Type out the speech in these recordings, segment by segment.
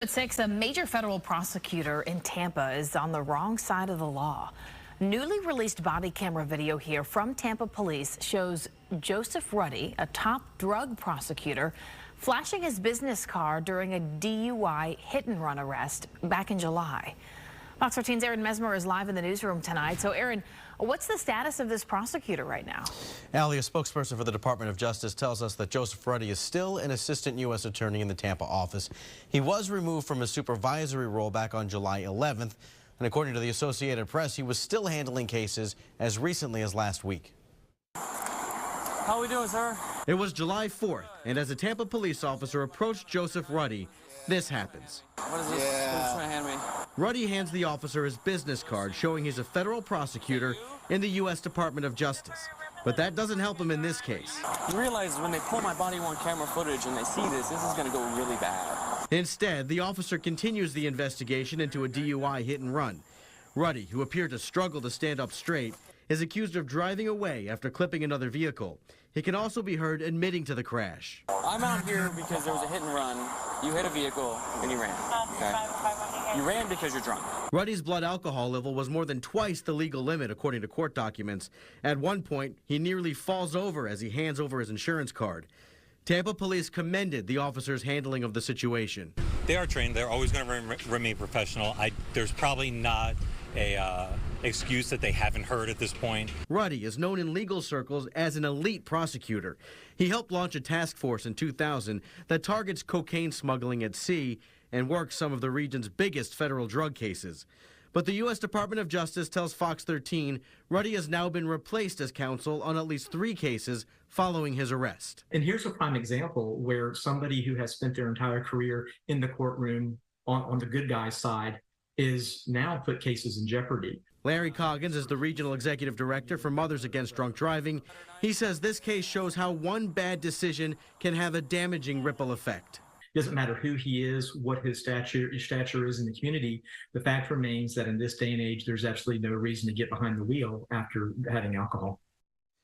At 6, a major federal prosecutor in Tampa is on the wrong side of the law. Newly released body camera video here from Tampa police shows Joseph Ruddy, a top drug prosecutor, flashing his business card during a DUI hit-and-run arrest back in July. Fox 13's Aaron Mesmer is live in the newsroom tonight. So, Aaron, what's the status of this prosecutor right now? Allie, a spokesperson for the Department of Justice, tells us that Joseph Ruddy is still an assistant U.S. attorney in the Tampa office. He was removed from his supervisory role back on July 11th. And according to the Associated Press, he was still handling cases as recently as last week. How are we doing, sir? It was July 4th, and as a Tampa police officer approached Joseph Ruddy, this happens. What is this? What are you trying to hand me? Ruddy hands the officer his business card showing he's a federal prosecutor in the U.S. Department of Justice. But that doesn't help him in this case. You realize when they pull my body-worn camera footage and they see this is going to go really bad. Instead, the officer continues the investigation into a DUI hit-and-run. Ruddy, who appeared to struggle to stand up straight, is accused of driving away after clipping another vehicle. He can also be heard admitting to the crash. I'm out here because there was a hit-and-run. You hit a vehicle and you ran. Okay? You ran because you're drunk. Ruddy's blood alcohol level was more than twice the legal limit, according to court documents. At one point, he nearly falls over as he hands over his insurance card. Tampa police commended the officer's handling of the situation. They are trained. They're always going to remain professional. There's probably not a excuse that they haven't heard at this point. Ruddy is known in legal circles as an elite prosecutor. He helped launch a task force in 2000 that targets cocaine smuggling at sea and works some of the region's biggest federal drug cases. But the U.S. Department of Justice tells Fox 13 Ruddy has now been replaced as counsel on at least 3 cases following his arrest. And here's a prime example where somebody who has spent their entire career in the courtroom on the good guy's side is now put cases in jeopardy. Larry Coggins is the regional executive director for Mothers Against Drunk Driving. He says this case shows how one bad decision can have a damaging ripple effect. It doesn't matter who he is, what his stature is in the community. The fact remains that in this day and age, there's absolutely no reason to get behind the wheel after having alcohol.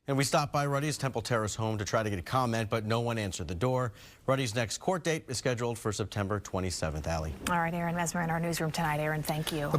And we stopped by Ruddy's Temple Terrace home to try to get a comment, but no one answered the door. Ruddy's next court date is scheduled for September 27th. Allie. All right, Aaron Mesmer in our newsroom tonight. Aaron, thank you.